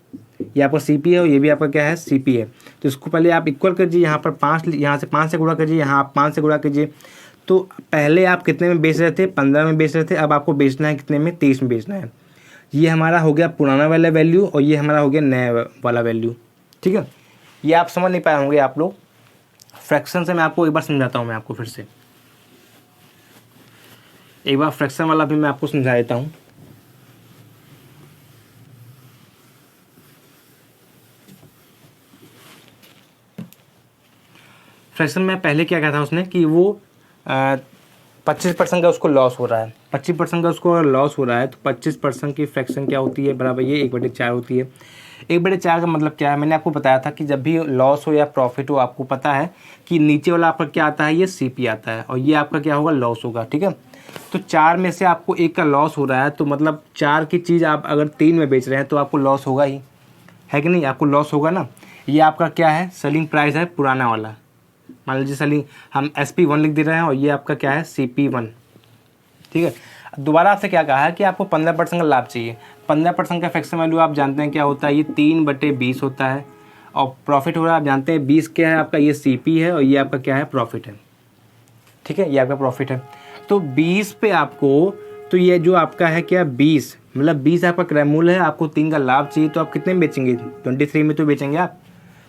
आपका CP है और ये भी आपका क्या है CP है। तो इसको पहले आप इक्वल कीजिए, यहाँ पर 5, यहाँ से 5 से गुणा कीजिए, यहाँ आप 5 से गुणा कीजिए। तो पहले आप कितने में बेच रहे थे, 15 में बेच रहे थे, अब आपको बेचना है कितने में, 23 में बेचना है। ये हमारा हो गया पुराना वाला वैल्यू और ये हमारा हो गया नया वाला वैल्यू, ठीक है। ये आप समझ नहीं पाए होंगे आप लोग। फ्रैक्शन से मैं आपको एक बार समझाता हूँ, मैं आपको फिर से एक बार फ्रैक्शन वाला भी मैं आपको समझा देता हूँ। फ्रैक्शन में पहले क्या कहा था उसने कि वो 25% का उसको लॉस हो रहा है, 25% का उसको लॉस हो रहा है, तो 25% की फ्रैक्शन क्या होती है, बराबर ये 1/4 होती है। 1/4 का मतलब क्या है, मैंने आपको बताया था कि जब भी लॉस हो या प्रॉफिट हो, आपको पता है कि नीचे वाला आपका क्या आता है, ये CP आता है, और ये आपका क्या होगा, लॉस होगा, ठीक है। तो 4 में से आपको 1 का लॉस हो रहा है, तो मतलब 4 की चीज़ आप अगर 3 में बेच रहे हैं तो आपको लॉस होगा ही, है कि नहीं, आपको लॉस होगा ना। ये आपका क्या है, सेलिंग प्राइस है पुराना वाला, मान लीजिए सेलिंग हम SP1 लिख दे रहे हैं, और ये आपका क्या है CP1, ठीक है। दोबारा आपसे क्या कहा है कि आपको 15% का लाभ चाहिए। 15% का फ्रैक्शन वैल्यू आप जानते हैं क्या होता है, ये 3/20 होता है, और प्रॉफिट हो रहा है आप जानते हैं 20 क्या है आपका, ये CP है और ये आपका क्या है, प्रॉफिट है, ठीक है, ये आपका प्रॉफिट है। तो 20 पे आपको, तो ये जो आपका है क्या 20, मतलब 20 आपका क्रय मूल्य है, आपको 3 का लाभ चाहिए, तो आप कितने में बेचेंगे, 23 में तो बेचेंगे आप,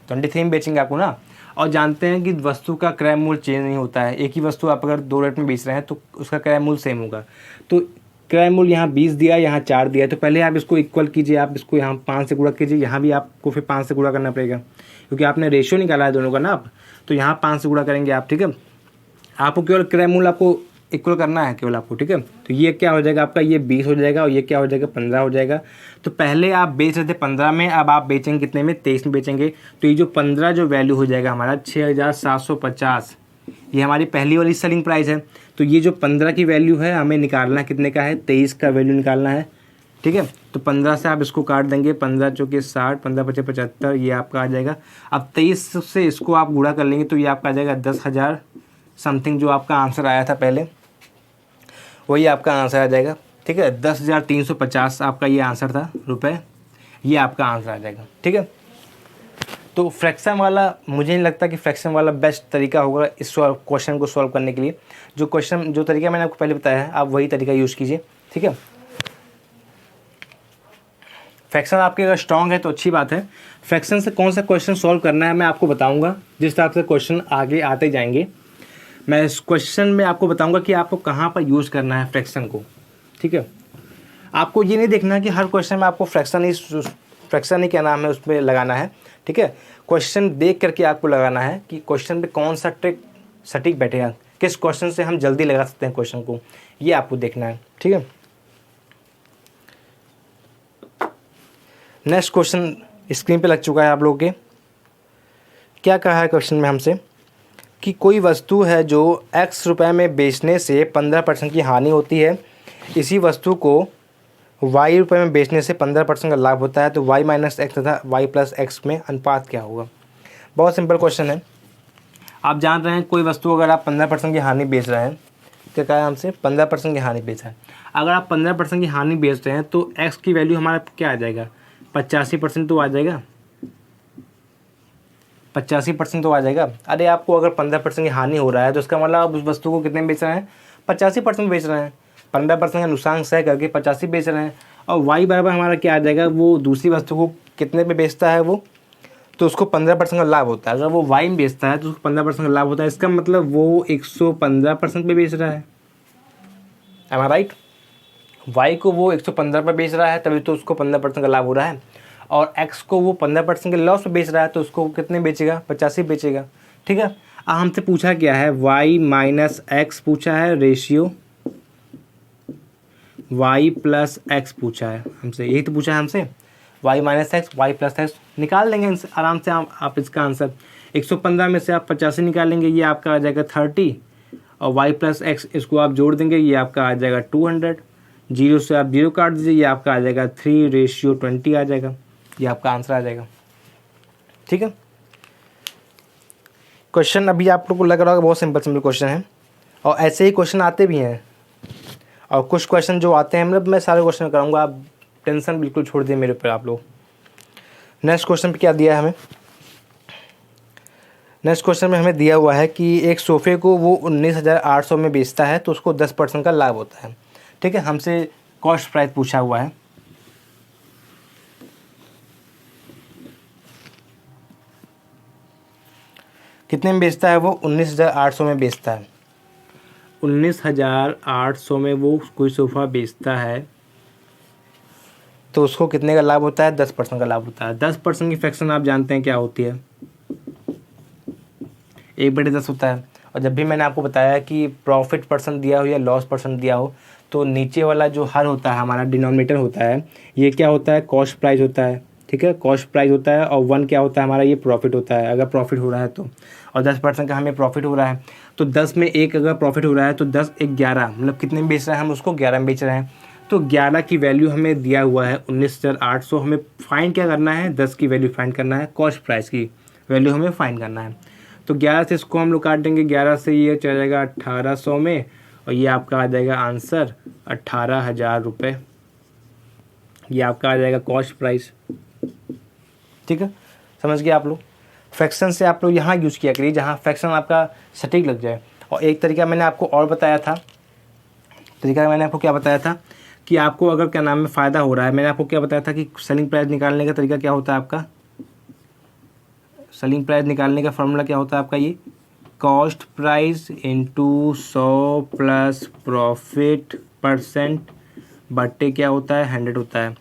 23 में बेचेंगे आपको ना। और जानते हैं कि वस्तु का क्रय मूल्य चेंज नहीं होता है, एक ही वस्तु आप अगर 2 रेट में बेच रहे हैं तो उसका क्रय मूल्य सेम होगा। तो क्रय मूल्य यहाँ 20 दिया, यहाँ 4 दिया, तो पहले आप इसको इक्वल कीजिए, आप इसको यहाँ 5 से गुणा कीजिए, यहाँ भी आपको फिर 5 से गुणा करना पड़ेगा, क्योंकि आपने रेशियो निकाला है दोनों का ना आप, तो यहाँ 5 से गुणा करेंगे आप, ठीक है। आपको केवल क्रय मूल्य आपको इक्वल करना है केवल आपको, ठीक है। तो ये क्या हो जाएगा आपका, ये 20 हो जाएगा, और ये क्या हो जाएगा, 15 हो जाएगा। तो पहले आप बेच रहे थे 15 में, अब आप बेचेंगे कितने में, 23 में बेचेंगे। तो ये जो 15 जो वैल्यू हो जाएगा हमारा 6750, ये हमारी पहली वाली सेलिंग प्राइस है। तो ये जो 15 की वैल्यू है हमें निकालना कितने का है, 23 का वैल्यू निकालना है, ठीक है। तो 15 से आप इसको काट देंगे, 15 चौके 60, 15×5 75, ये आपका आ जाएगा। अब 23 से इसको आप गुणा कर लेंगे तो ये आपका आ जाएगा 10,000 समथिंग, जो आपका आंसर आया था पहले वही आपका आंसर आ जाएगा, ठीक है। 10,350 आपका ये आंसर था रुपए, ये आपका आंसर आ जाएगा, ठीक है। तो फ्रैक्शन वाला मुझे नहीं लगता कि फ्रैक्शन वाला बेस्ट तरीका होगा इस क्वेश्चन को सॉल्व करने के लिए। जो तरीका मैंने आपको पहले बताया है आप वही तरीका यूज़ कीजिए, ठीक है। फ्रैक्शन आपके अगर स्ट्रॉन्ग है तो अच्छी बात है। फ्रैक्शन से कौन सा क्वेश्चन सॉल्व करना है मैं आपको बताऊंगा, जिस तरह से क्वेश्चन आगे आते जाएंगे मैं इस क्वेश्चन में आपको बताऊंगा कि आपको कहाँ पर यूज़ करना है फ्रैक्शन को, ठीक है। आपको ये नहीं देखना कि हर क्वेश्चन में आपको फ्रैक्शन ही क्या नाम है उसमें लगाना है, ठीक है। क्वेश्चन देख करके आपको लगाना है कि क्वेश्चन पे कौन सा ट्रिक सटीक बैठेगा, किस क्वेश्चन से हम जल्दी लगा सकते हैं क्वेश्चन को, ये आपको देखना है, ठीक है। नेक्स्ट क्वेश्चन स्क्रीन पे लग चुका है आप लोगों के। क्या कहा है क्वेश्चन में हमसे कि कोई वस्तु है जो X रुपए में बेचने से 15% की हानि होती है, इसी वस्तु को Y रुपए में बेचने से 15% का लाभ होता है, तो Y - X तथा Y + X में अनुपात क्या होगा। बहुत सिंपल क्वेश्चन है। आप जान रहे हैं कोई वस्तु अगर आप 15% की हानि बेच रहे हैं, क्या है हमसे 15% की हानि बेचा है। अगर आप 15% की हानि बेच रहे हैं तो एक्स की वैल्यू हमारा क्या आ जाएगा, 85% तो आ जाएगा, 85% तो आ जाएगा। अरे आपको अगर 15% की हानि हो रहा है तो उसका मतलब आप उस वस्तु को कितने में बेच रहे हैं, 85% बेच रहे हैं। 15% का नुकसान सह करके 85 बेच रहे हैं। और वाई बराबर हमारा क्या आ जाएगा, वो दूसरी वस्तु को कितने में बेचता है वो, तो उसको 15% का लाभ होता है। अगर वो वाई में बेचता है तो उसको 15% का लाभ होता है। इसका मतलब वो 115% पे बेच रहा है। एम आई राइट? वाई को वो 115 पे बेच रहा है, तभी तो उसको 15% का लाभ हो रहा है। और एक्स को वो 15% के लॉस पे बेच रहा है, तो उसको कितने बेचेगा, 85 बेचेगा। ठीक है। अब हमसे पूछा क्या है, वाई माइनस एक्स पूछा है, रेशियो वाई प्लस एक्स पूछा है हमसे, यही तो पूछा है हमसे, y minus x, y plus x. निकाल लेंगे आराम से आप इसका आंसर। 115 में से आप 85 निकालेंगे, ये आपका आ जाएगा 30, और वाई प्लस एक्स इसको आप जोड़ देंगे, ये आपका आ जाएगा 200। जीरो से आप जीरो काट दीजिए, ये आपका आ जाएगा 3:20 आ जाएगा, ये आपका आंसर आ जाएगा। ठीक है। क्वेश्चन अभी आप लोग को लग रहा होगा बहुत सिंपल सिंपल क्वेश्चन है, और ऐसे ही क्वेश्चन आते भी हैं। और कुछ क्वेश्चन जो आते हैं मतलब मैं सारे क्वेश्चन कराऊंगा, आप टेंशन बिल्कुल छोड़ दिए मेरे ऊपर आप लोग। नेक्स्ट क्वेश्चन पे क्या दिया है हमें, नेक्स्ट क्वेश्चन में हमें दिया हुआ है कि एक सोफ़े को वो 19,800 में बेचता है तो उसको 10% का लाभ होता है। ठीक है, हमसे कॉस्ट प्राइस पूछा हुआ है। कितने में बेचता है वो, 19,800 में बेचता है। 19,800 में वो कोई सोफ़ा बेचता है तो उसको कितने का लाभ होता है, 10% का लाभ होता है। 10% की फ्रैक्शन आप जानते हैं क्या होती है, 1/10 होता है। और जब भी मैंने आपको बताया कि प्रॉफिट परसेंट दिया हो या लॉस परसेंट दिया हो, तो नीचे वाला जो हर होता है हमारा डिनोमिनेटर होता है, ये क्या होता है, कॉस्ट प्राइस होता है। ठीक है, कॉस्ट प्राइस होता है, और 1 क्या होता है हमारा, ये प्रॉफिट होता है अगर प्रॉफिट हो रहा है तो। और 10% का हमें प्रॉफिट हो रहा है, तो 10 में 1 अगर प्रॉफिट हो रहा है तो 10 1 11, मतलब कितने में बेच रहे हैं हम उसको, 11 में बेच रहे हैं। तो 11 की वैल्यू हमें दिया हुआ है 19,800। हमें फाइंड क्या करना है, 10 की वैल्यू फाइंड करना है, कॉस्ट प्राइस की वैल्यू हमें फाइंड करना है। तो 11 से इसको हम लोग काट देंगे, 11 से ये चला जाएगा 1800 में, और ये आपका आ जाएगा आंसर 18,000 रुपये। ये आपका आ जाएगा कॉस्ट प्राइस। ठीक है, समझ गए आप लोग। फ्रैक्शन से आप लोग यहाँ यूज़ किया करिए जहाँ फ्रैक्शन आपका सटीक लग जाए। और एक तरीका मैंने आपको और बताया था, तरीका मैंने आपको क्या बताया था कि आपको अगर क्या नाम में फ़ायदा हो रहा है, मैंने आपको क्या बताया था कि सेलिंग प्राइस निकालने का तरीका क्या होता है आपका, सेलिंग प्राइस निकालने का फॉर्मूला क्या होता है आपका, ये cost price into 100 plus profit percent बट्टे क्या होता है, 100 होता है।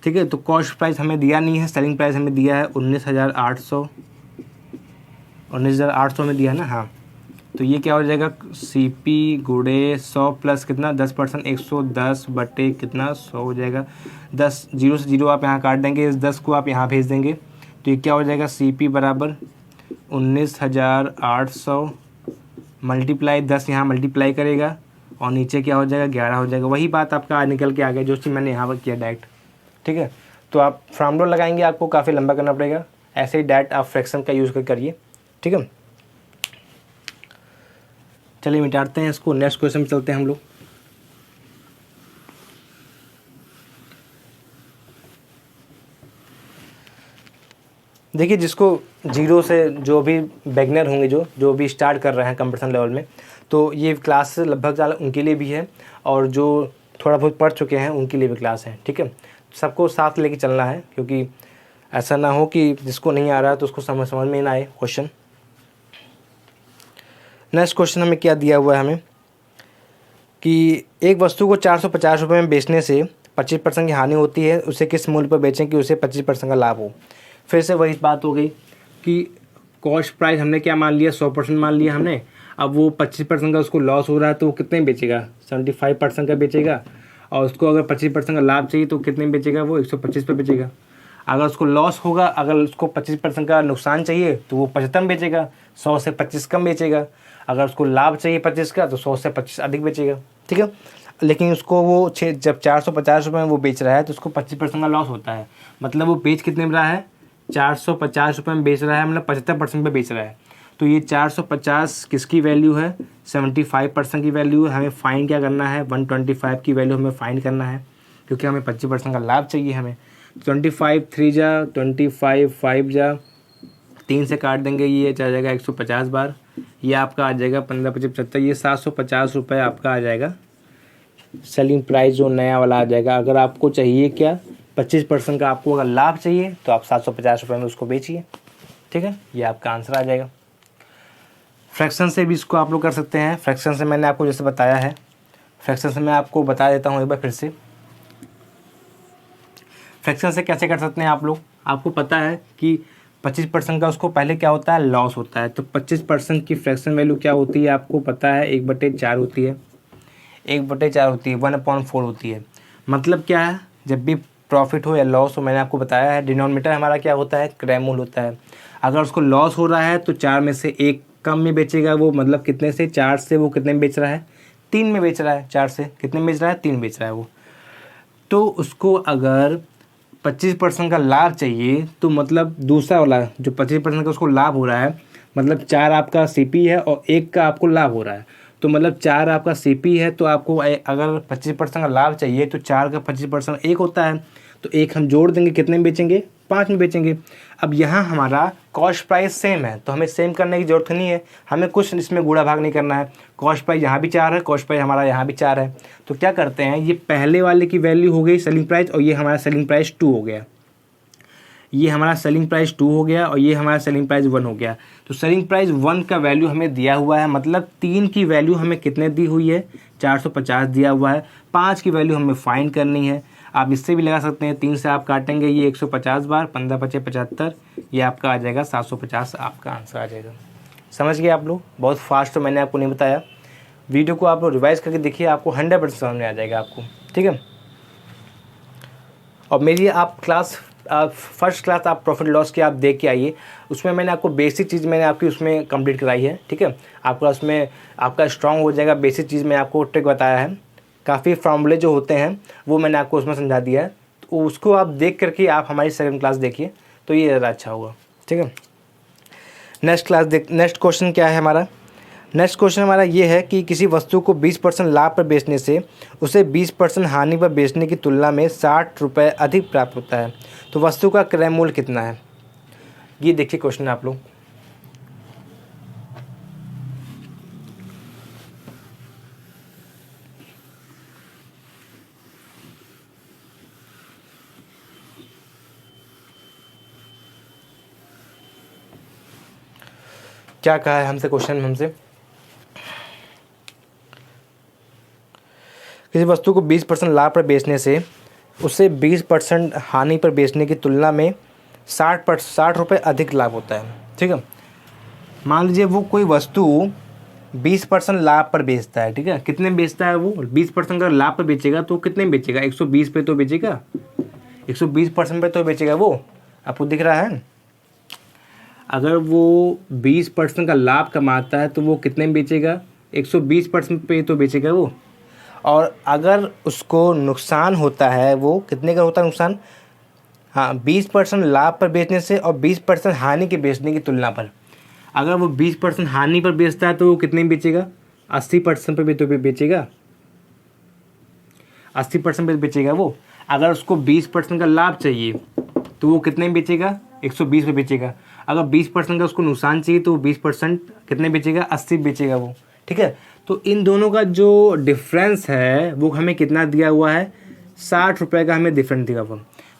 ठीक है, तो कॉस्ट प्राइस हमें दिया नहीं है, सेलिंग प्राइस हमें दिया है 19,800, 19,800 में दिया है ना, हाँ। तो ये क्या हो जाएगा, CP गुड़े 100 प्लस कितना 10%, 110 बट्टे कितना 100 हो जाएगा। 10 जीरो से जीरो आप यहाँ काट देंगे, इस 10 को आप यहाँ भेज देंगे, तो ये क्या हो जाएगा, CP बराबर 19,800 मल्टीप्लाई 10 यहाँ मल्टीप्लाई करेगा, और नीचे क्या हो जाएगा 11 हो जाएगा। वही बात आपका निकल के आ गया जो चीज़ मैंने यहाँ पर किया डायरेक्ट। ठीक है, तो आप फार्मूला लगाएंगे, आपको काफ़ी लंबा करना पड़ेगा, ऐसे ही डायरेक्ट आप फ्रैक्शन का यूज़ कर करिए। ठीक है, चलिए मिटाते हैं इसको, नेक्स्ट क्वेश्चन में चलते हैं हम लोग। देखिए, जिसको जीरो से जो भी बिगनर होंगे, जो भी स्टार्ट कर रहे हैं कंपटीशन लेवल में, तो ये क्लास लगभग ज़्यादा उनके लिए भी है, और जो थोड़ा बहुत पढ़ चुके हैं उनके लिए भी क्लास है। ठीक है, सबको साथ लेके चलना है, क्योंकि ऐसा ना हो कि जिसको नहीं आ रहा है तो उसको समझ में ना आए क्वेश्चन। नेक्स्ट क्वेश्चन हमें क्या दिया हुआ है, हमें कि एक वस्तु को 450 रुपये में बेचने से 25% की हानि होती है, उसे किस मूल्य पर बेचें कि उसे 25% का लाभ हो। फिर से वही बात हो गई कि कॉस्ट प्राइस हमने क्या मान लिया, 100% मान लिया हमने। अब वो 25% का उसको लॉस हो रहा है तो वो कितने में बेचेगा, 75% का बेचेगा, और उसको अगर 25% का लाभ चाहिए तो कितने में बेचेगा, वो 125 पे बेचेगा। अगर उसको लॉस होगा, अगर उसको 25% का नुकसान चाहिए तो वो 75 में बेचेगा, 100 से 25 कम बेचेगा। अगर उसको लाभ चाहिए 25 का तो 100 से 25 अधिक बेचेगा। ठीक है, लेकिन उसको वो जब 450 रुपये में वो बेच रहा है तो उसको 25% का लॉस होता है। मतलब वो बेच कितने में रहा है, 450 रुपये में बेच रहा है, मतलब 75% पे बेच रहा है। तो ये 450 किसकी वैल्यू है, 75% की वैल्यू है। हमें फाइंड क्या करना है, 125 की वैल्यू हमें फाइंड करना है, क्योंकि हमें 25% का लाभ चाहिए हमें। 25 3 जा 25 5 जा 3 से काट देंगे, ये आ जाएगा 150 बार, ये आपका आ जाएगा 15 25 75, ये 750 रुपये आपका आ जाएगा सेलिंग प्राइस जो नया वाला आ जाएगा। अगर आपको चाहिए क्या 25% का आपको अगर लाभ चाहिए तो आप 750 रुपये में उसको बेचिए, ठीक है। ये आपका आंसर आ जाएगा। फ्रैक्शन से भी इसको आप लोग कर सकते हैं। फ्रैक्शन से मैंने आपको जैसे बताया है, फ्रैक्शन से मैं आपको बता देता हूँ एक बार फिर से। फ्रैक्शन से कैसे कर सकते हैं आप लोग, आपको पता है कि 25% का उसको पहले क्या होता है, लॉस होता है। तो 25% की फ्रैक्शन वैल्यू क्या होती है आपको पता है, 1/4 होती है। 1/4 होती है, 1/4 होती है। मतलब क्या है, जब भी प्रॉफिट हो या लॉस हो, मैंने आपको बताया है डिनोमिनेटर हमारा क्या होता है, क्रय मूल्य होता है। अगर उसको लॉस हो रहा है तो 4 में से 1 कम में बेचेगा वो, मतलब कितने से, 4 से वो कितने में बेच रहा है, 3 में बेच रहा है। 4 से कितने में बेच रहा है, 3 बेच रहा है वो। तो उसको अगर 25% का लाभ चाहिए तो मतलब दूसरा वाला जो 25% का उसको लाभ हो रहा है, मतलब 4 आपका सीपी है और 1 का आपको लाभ हो रहा है। तो मतलब 4 आपका सीपी है, तो आपको अगर 25% का लाभ चाहिए तो 4 का 25% 1 होता है, तो 1 हम जोड़ देंगे, कितने में बेचेंगे, 5 में बेचेंगे। अब यहाँ हमारा कॉस्ट प्राइस सेम है, तो हमें सेम करने की जरूरत नहीं है, हमें कुछ इसमें गुणा भाग नहीं करना है। कॉस्ट प्राइस यहाँ भी 4 है, कॉस्ट प्राइस हमारा यहाँ भी 4 है। तो क्या करते हैं, ये पहले वाले की वैल्यू हो गई सेलिंग प्राइस, और ये हमारा सेलिंग प्राइस 2 हो गया। ये हमारा सेलिंग प्राइस 2 हो गया और ये हमारा सेलिंग प्राइस 1 हो गया। तो सेलिंग प्राइस 1 का वैल्यू हमें दिया हुआ है, मतलब 3 की वैल्यू हमें कितने दी हुई है, 450 दिया हुआ है। 5 की वैल्यू हमें फाइंड करनी है। आप इससे भी लगा सकते हैं, 3 से आप काटेंगे, ये 150 बार, 15 5 75, ये आपका आ जाएगा 750, आपका आंसर आ जाएगा। समझ गए आप लोग, बहुत फास्ट तो मैंने आपको नहीं बताया। वीडियो को आप लोग रिवाइज करके देखिए, आपको 100% समझ में आ जाएगा आपको, ठीक है। और मेरी आप क्लास फर्स्ट क्लास आप प्रॉफिट लॉस की आप देख के आइए, उसमें मैंने आपको बेसिक चीज़ मैंने आपकी उसमें कंप्लीट कराई है, ठीक है। आपका उसमें आपका स्ट्रांग हो जाएगा, बेसिक चीज़ मैंने आपको ट्रिक बताया है। काफ़ी फॉर्मूले जो होते हैं वो मैंने आपको उसमें समझा दिया है, तो उसको आप देख करके आप हमारी सेकंड क्लास देखिए, तो ये ज़्यादा अच्छा होगा, ठीक है। नेक्स्ट क्वेश्चन क्या है हमारा, नेक्स्ट क्वेश्चन हमारा ये है कि किसी वस्तु को 20% लाभ पर बेचने से उसे 20% हानि पर बेचने की तुलना में 60 रुपये अधिक प्राप्त होता है, तो वस्तु का क्रय मूल्य कितना है। ये देखिए क्वेश्चन आप लोग, क्या कहा है हमसे, क्वेश्चन हमसे किसी वस्तु को 20% लाभ पर बेचने से उसे 20% हानि पर बेचने की तुलना में 60 रुपये अधिक लाभ होता है, ठीक है। मान लीजिए वो कोई वस्तु 20% लाभ पर बेचता है, ठीक है। कितने में बेचता है वो, 20% का लाभ पर बेचेगा तो कितने में बेचेगा, 120 पे तो बेचेगा, 120% पे तो बेचेगा वो, आपको दिख रहा है। अगर वो 20% का लाभ कमाता है तो वो कितने में बेचेगा, 120% पे तो बेचेगा वो। और अगर उसको नुकसान होता है, वो कितने का होता है नुकसान, हाँ 20% लाभ पर बेचने से और 20% हानि के बेचने की तुलना पर। अगर वो 20% हानि पर बेचता है तो वो कितने में बेचेगा, 80% पे भी तो बेचेगा, 80% पे बेचेगा वो। अगर उसको 20% का लाभ चाहिए तो वो कितने में बेचेगा, 120 पे बेचेगा। अगर 20% का उसको नुकसान चाहिए तो वो 20% कितने बेचेगा, 80 बेचेगा वो, ठीक है। तो इन दोनों का जो डिफरेंस है वो हमें कितना दिया हुआ है, 60 रुपये का हमें डिफरेंस दिया हुआ।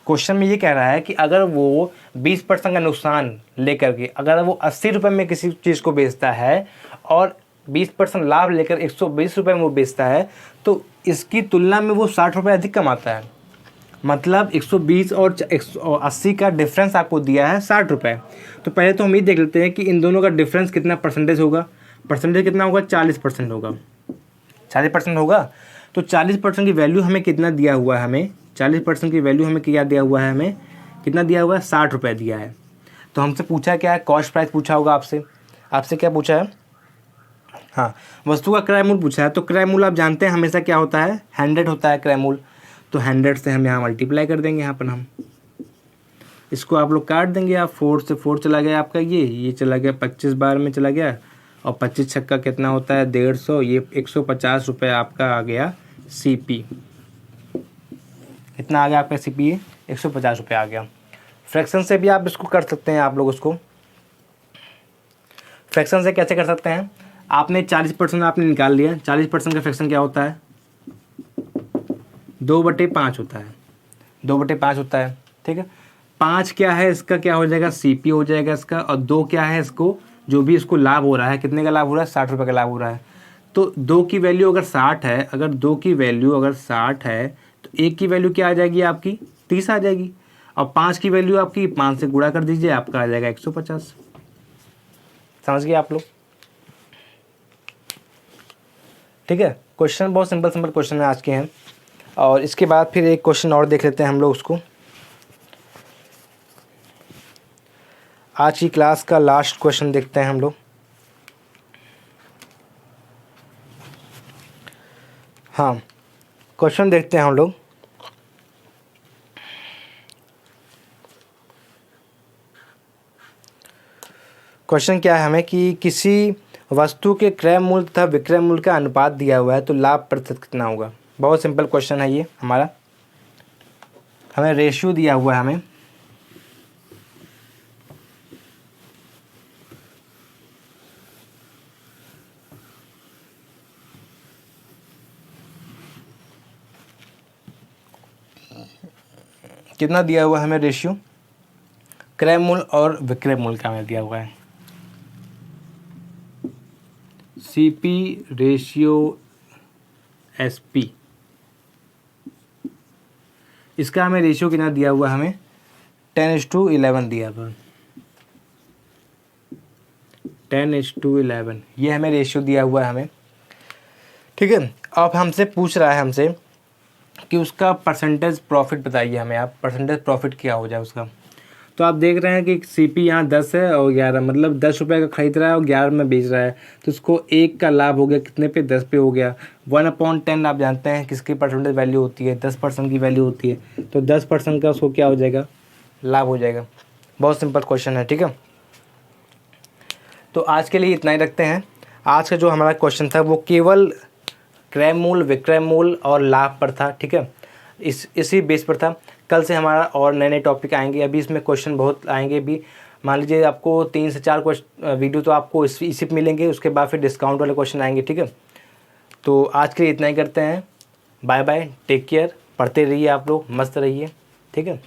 क्वेश्चन में ये कह रहा है कि अगर वो 20% का नुकसान लेकर के अगर वो 80 रुपये में किसी चीज़ को बेचता है और 20% लाभ लेकर 120 रुपये में वो बेचता है, तो इसकी तुलना में वो 60 रुपये अधिक कमाता है। मतलब 120 और 180 का डिफरेंस आपको दिया है 60 रुपये। तो पहले तो हम ये देख लेते हैं कि इन दोनों का डिफरेंस कितना परसेंटेज होगा। परसेंटेज कितना होगा, 40% होगा, 40% होगा। तो 40% की वैल्यू हमें कितना दिया हुआ है, हमें 40% की वैल्यू हमें क्या दिया हुआ है, हमें कितना दिया हुआ है, 60 रुपये दिया है। तो हमसे पूछा क्या है, कॉस्ट प्राइस पूछा होगा आपसे, आपसे क्या पूछा है, हाँ वस्तु का क्रय मूल्य पूछा है। तो क्रय मूल्य आप जानते हैं हमेशा क्या होता है, 100 होता है क्रय मूल्य। तो 100 से हम यहाँ मल्टीप्लाई कर देंगे, यहाँ पर हम इसको आप लोग काट देंगे। आप 4 से 4 चला गया आपका, ये चला गया 25 बार में चला गया, और 25 छक्का कितना होता है 150, ये 150 रुपये आपका आ गया CP। कितना आ गया आपका CP? 150 रुपये आ गया। फ्रैक्शन से भी आप इसको कर सकते हैं। आप लोग उसको फ्रैक्शन से कैसे कर सकते हैं? आपने 40% आपने निकाल लिया। 40% का फ्रैक्शन क्या होता है? 2/5 होता है। 2/5 होता है, ठीक है। 5 क्या है इसका, क्या हो जाएगा? CP हो जाएगा इसका। और 2 क्या है? इसको जो भी इसको लाभ हो रहा है, कितने का लाभ हो रहा है? 60 रुपये का लाभ हो रहा है। तो 2 की वैल्यू अगर 60 है, अगर 2 की वैल्यू अगर 60 है, तो 1 की वैल्यू क्या आ जाएगी आपकी? 30 आ जाएगी। और 5 की वैल्यू आपकी 5 से गुणा कर दीजिए, आपका आ जाएगा 150। समझ गए आप लोग? ठीक है। क्वेश्चन बहुत सिंपल क्वेश्चन है आज के हैं। और इसके बाद फिर एक क्वेश्चन और देख लेते हैं हम लोग उसको। आज की क्लास का लास्ट क्वेश्चन देखते हैं हम लोग। हाँ, क्वेश्चन देखते हैं हम लोग। क्वेश्चन क्या है हमें कि किसी वस्तु के क्रय मूल्य तथा विक्रय मूल्य का अनुपात दिया हुआ है, तो लाभ प्रतिशत कितना होगा? बहुत सिंपल क्वेश्चन है ये हमारा। हमें रेशियो दिया हुआ है, हमें कितना दिया हुआ है? हमें रेशियो क्रय मूल्य और विक्रय मूल्य का हमें दिया हुआ है। CP रेशियो SP, इसका हमें रेशियो कितना दिया हुआ है? हमें 10:11 दिया हुआ है। 10:11 ये हमें रेशियो दिया हुआ है हमें, ठीक है। अब हमसे पूछ रहा है हमसे कि उसका परसेंटेज प्रॉफिट बताइए हमें आप। परसेंटेज प्रॉफिट क्या हो जाए उसका? तो आप देख रहे हैं कि CP यहाँ 10 है और 11, मतलब 10 रुपये का खरीद रहा है और 11 में बेच रहा है, तो उसको 1 का लाभ हो गया कितने पे? 10 पे हो गया। 1/10 आप जानते हैं किसकी परसेंटेज वैल्यू होती है? 10% की वैल्यू होती है। तो 10% का उसको क्या हो जाएगा? लाभ हो जाएगा। बहुत सिंपल क्वेश्चन है, ठीक है। तो आज के लिए इतना ही रखते हैं। आज का जो हमारा क्वेश्चन था वो केवल क्रय मूल्य, विक्रय मूल्य और लाभ पर था, ठीक है। इसी बेस पर था। कल से हमारा और नए टॉपिक आएंगे। अभी इसमें क्वेश्चन बहुत आएंगे भी। मान लीजिए आपको 3 से 4 वीडियो तो आपको इसी पे मिलेंगे, उसके बाद फिर डिस्काउंट वाले क्वेश्चन आएंगे, ठीक है। तो आज के लिए इतना ही करते हैं। Bye bye, take care. पढ़ते रहिए आप लोग, मस्त रहिए, ठीक है।